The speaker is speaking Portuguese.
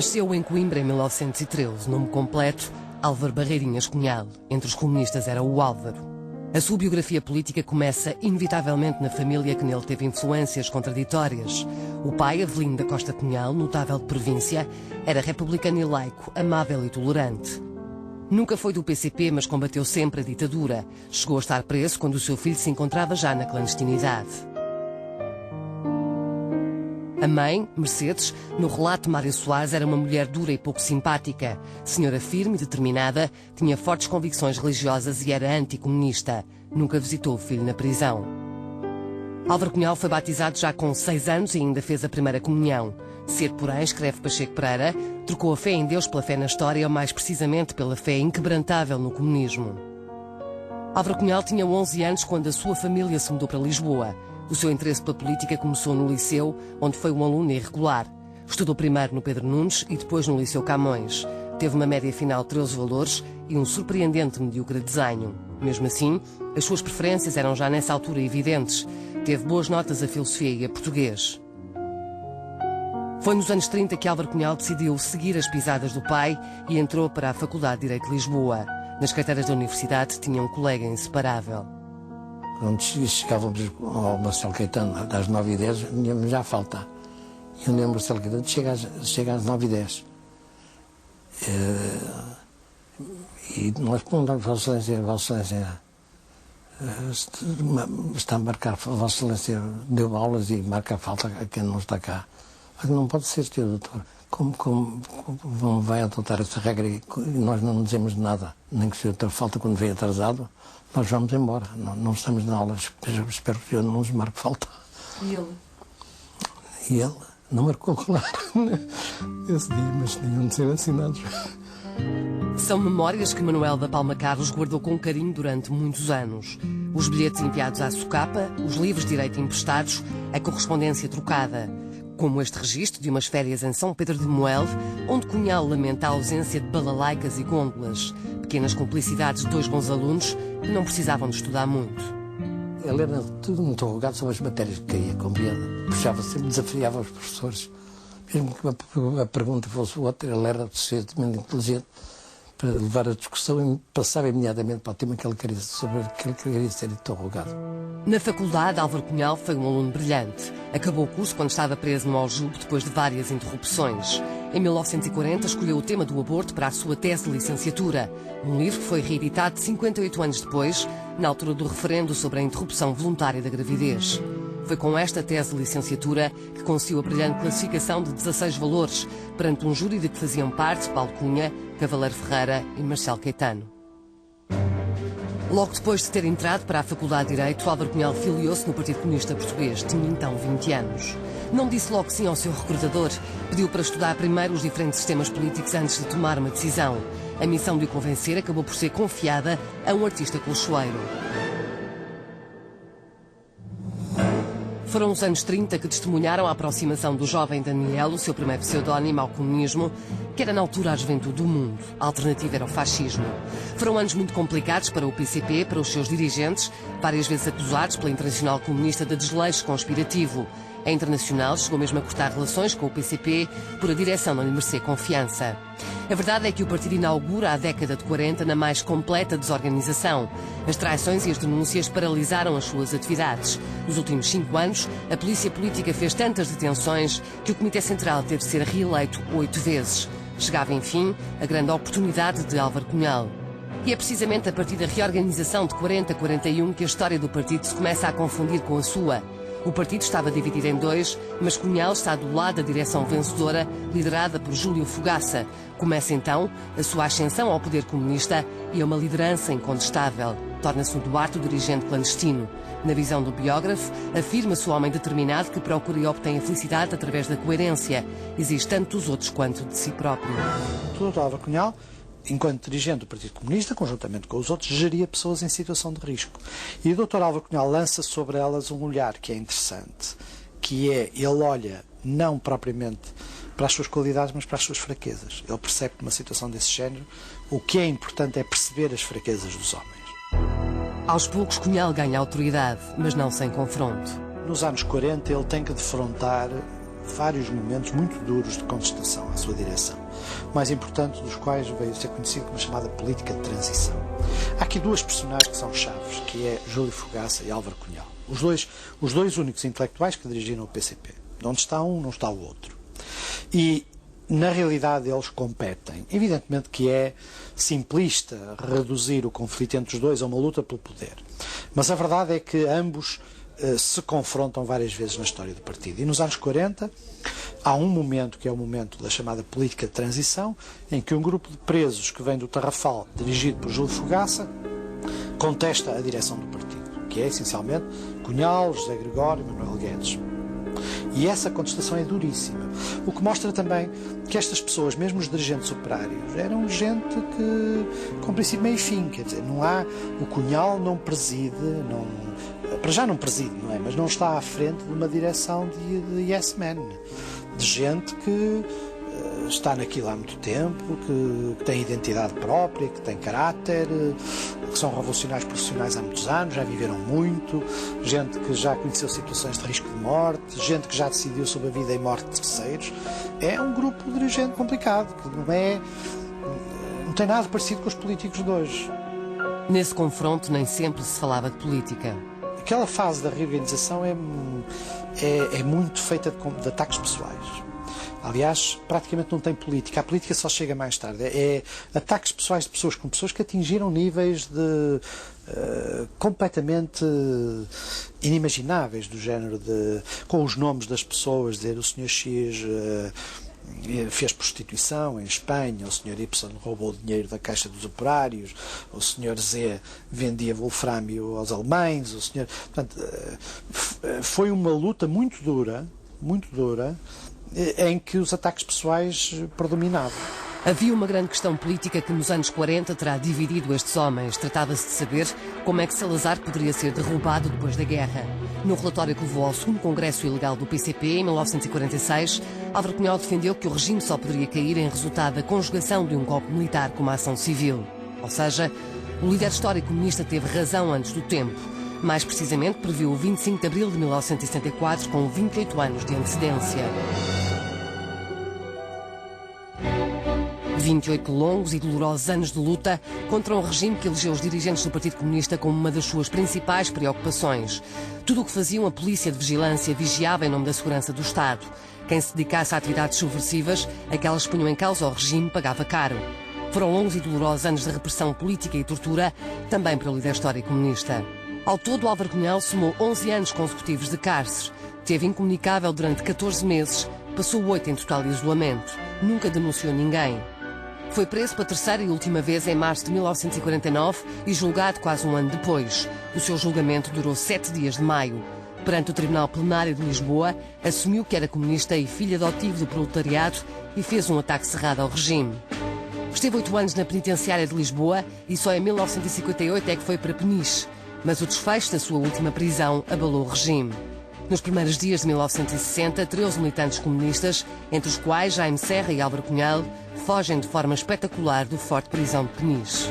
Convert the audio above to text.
Nasceu em Coimbra em 1913, nome completo Álvaro Barreirinhas Cunhal. Entre os comunistas era o Álvaro. A sua biografia política começa inevitavelmente na família que nele teve influências contraditórias. O pai, Avelino da Costa Cunhal, notável de província, era republicano e laico, amável e tolerante. Nunca foi do PCP, mas combateu sempre a ditadura. Chegou a estar preso quando o seu filho se encontrava já na clandestinidade. A mãe, Mercedes, no relato de Mário Soares, era uma mulher dura e pouco simpática. Senhora firme e determinada, tinha fortes convicções religiosas e era anticomunista. Nunca visitou o filho na prisão. Álvaro Cunhal foi batizado já com 6 anos e ainda fez a primeira comunhão. Cedo, porém, escreve Pacheco Pereira, trocou a fé em Deus pela fé na história, ou mais precisamente pela fé inquebrantável no comunismo. Álvaro Cunhal tinha 11 anos quando a sua família se mudou para Lisboa. O seu interesse pela política começou no liceu, onde foi um aluno irregular. Estudou primeiro no Pedro Nunes e depois no Liceu Camões. Teve uma média final de 13 valores e um surpreendente medíocre desenho. Mesmo assim, as suas preferências eram já nessa altura evidentes. Teve boas notas a filosofia e a português. Foi nos anos 30 que Álvaro Cunhal decidiu seguir as pisadas do pai e entrou para a Faculdade de Direito de Lisboa. Nas carteiras da universidade tinha um colega inseparável. Quando chegávamos ao Marcelo Caetano às 9h10, íamos já a faltar. E eu lembro Marcelo Caetano chega às 9h10. E nós perguntamos Vossa Excelência, está a marcar, Vossa Excelência deu aulas e marca a falta a quem não está cá. Mas não pode ser, Sr. Doutor. Como vai adotar essa regra e nós não dizemos nada, nem que o senhor falta quando vem atrasado, nós vamos embora. Não estamos na aula, espero que o senhor não nos marque falta. E ele? E ele não marcou, claro, esse dia, mas tinham de ser assinados. São memórias que Manuel da Palma Carlos guardou com carinho durante muitos anos. Os bilhetes enviados à socapa, os livros de direito emprestados, a correspondência trocada. Como este registro de umas férias em São Pedro de Moel, onde Cunhal lamenta a ausência de balalaicas e gôndolas, pequenas cumplicidades de 2 bons alunos que não precisavam de estudar muito. Ele era tudo muito arrogado sobre as matérias que caía, compreende? Puxava sempre, desafiava os professores. Mesmo que a pergunta fosse outra, ele era suficientemente inteligente para levar a discussão e passava imediatamente para o tema que ele queria, sobre aquele que queria ser tão arrogado. Na faculdade, Álvaro Cunhal foi um aluno brilhante. Acabou o curso quando estava preso no Aljube depois de várias interrupções. Em 1940, escolheu o tema do aborto para a sua tese de licenciatura. Um livro que foi reeditado 58 anos depois, na altura do referendo sobre a interrupção voluntária da gravidez. Foi com esta tese de licenciatura que conseguiu a brilhante classificação de 16 valores, perante um júri de que faziam parte Paulo Cunha, Cavaleiro Ferreira e Marcelo Caetano. Logo depois de ter entrado para a Faculdade de Direito, Álvaro Cunhal filiou-se no Partido Comunista Português. Tinha então 20 anos. Não disse logo sim ao seu recrutador. Pediu para estudar primeiro os diferentes sistemas políticos antes de tomar uma decisão. A missão de o convencer acabou por ser confiada a um artista colchoeiro. Foram os anos 30 que testemunharam a aproximação do jovem Daniel, o seu primeiro pseudónimo, ao comunismo, que era na altura a juventude do mundo. A alternativa era o fascismo. Foram anos muito complicados para o PCP, para os seus dirigentes, várias vezes acusados pela Internacional Comunista de desleixo conspirativo. A Internacional chegou mesmo a cortar relações com o PCP por a direção não lhe merecer confiança. A verdade é que o partido inaugura a década de 40 na mais completa desorganização. As traições e as denúncias paralisaram as suas atividades. Nos últimos 5 anos, a polícia política fez tantas detenções que o Comitê Central teve de ser reeleito 8 vezes. Chegava, enfim, a grande oportunidade de Álvaro Cunhal. E é precisamente a partir da reorganização de 40-41 que a história do partido se começa a confundir com a sua. O partido estava dividido em 2, mas Cunhal está do lado da direção vencedora, liderada por Júlio Fogaça. Começa então a sua ascensão ao poder comunista e a uma liderança incontestável. Torna-se um Duarte o dirigente clandestino. Na visão do biógrafo, afirma-se o homem determinado que procura e obtém a felicidade através da coerência. Exige tanto dos outros quanto de si próprio. O Dr. Álvaro Cunhal, enquanto dirigente do Partido Comunista, conjuntamente com os outros, geria pessoas em situação de risco. E o Dr. Álvaro Cunhal lança sobre elas um olhar que é interessante, que é, ele olha não propriamente para as suas qualidades, mas para as suas fraquezas. Ele percebe que numa situação desse género, o que é importante é perceber as fraquezas dos homens. Aos poucos, Cunhal ganha autoridade, mas não sem confronto. Nos anos 40, ele tem que defrontar vários momentos muito duros de contestação à sua direção, o mais importante dos quais veio a ser conhecido como a chamada política de transição. Há aqui duas personagens que são chaves, que é Júlio Fogaça e Álvaro Cunhal. Os dois únicos intelectuais que dirigiram o PCP. De onde está um, não está o outro. E, na realidade, eles competem. Evidentemente que é simplista reduzir o conflito entre os dois a uma luta pelo poder. Mas a verdade é que ambos se confrontam várias vezes na história do partido. E nos anos 40 há um momento, que é o momento da chamada política de transição, em que um grupo de presos que vem do Tarrafal, dirigido por Júlio Fogaça, contesta a direção do partido, que é essencialmente Cunhal, José Gregório e Manuel Guedes. E essa contestação é duríssima. O que mostra também que estas pessoas, mesmo os dirigentes operários, eram gente que, com princípio, meio e fim. Quer dizer, não há, o Cunhal não preside, para já não preside, não é? Mas não está à frente de uma direção de yes men, de gente que está naquilo há muito tempo, que tem identidade própria, que tem caráter, que são revolucionários profissionais há muitos anos, já viveram muito, gente que já conheceu situações de risco de morte, gente que já decidiu sobre a vida e morte de terceiros. É um grupo dirigente complicado, que não tem nada parecido com os políticos de hoje. Nesse confronto nem sempre se falava de política. Aquela fase da reorganização é muito feita de ataques pessoais. Aliás, praticamente não tem política. A política só chega mais tarde. É ataques pessoais de pessoas com pessoas que atingiram níveis de completamente inimagináveis, do género com os nomes das pessoas, dizer o Sr. X fez prostituição em Espanha, o Sr. Y roubou o dinheiro da Caixa dos Operários, o Sr. Z vendia wolframio aos alemães, o Sr. Portanto, foi uma luta muito dura, em que os ataques pessoais predominavam. Havia uma grande questão política que nos anos 40 terá dividido estes homens. Tratava-se de saber como é que Salazar poderia ser derrubado depois da guerra. No relatório que levou ao segundo Congresso Ilegal do PCP, em 1946, Álvaro Cunhal defendeu que o regime só poderia cair em resultado da conjugação de um golpe militar com uma ação civil. Ou seja, o líder histórico comunista teve razão antes do tempo. Mais precisamente, previu o 25 de abril de 1974, com 28 anos de antecedência. 28 longos e dolorosos anos de luta contra um regime que elegeu os dirigentes do Partido Comunista como uma das suas principais preocupações. Tudo o que faziam a polícia de vigilância vigiava em nome da segurança do Estado. Quem se dedicasse a atividades subversivas, aquelas que punham em causa o regime, pagava caro. Foram longos e dolorosos anos de repressão política e tortura, também para o líder histórico comunista. Ao todo, Álvaro Cunhal somou 11 anos consecutivos de cárcere. Teve incomunicável durante 14 meses, passou 8 em total de isolamento. Nunca denunciou ninguém. Foi preso pela terceira e última vez em março de 1949 e julgado quase um ano depois. O seu julgamento durou 7 dias de maio. Perante o Tribunal Plenário de Lisboa, assumiu que era comunista e filho adotivo do proletariado e fez um ataque cerrado ao regime. Esteve 8 anos na penitenciária de Lisboa e só em 1958 é que foi para Peniche. Mas o desfecho da sua última prisão abalou o regime. Nos primeiros dias de 1960, 13 militantes comunistas, entre os quais Jaime Serra e Álvaro Cunhal, fogem de forma espetacular do forte prisão de Peniche.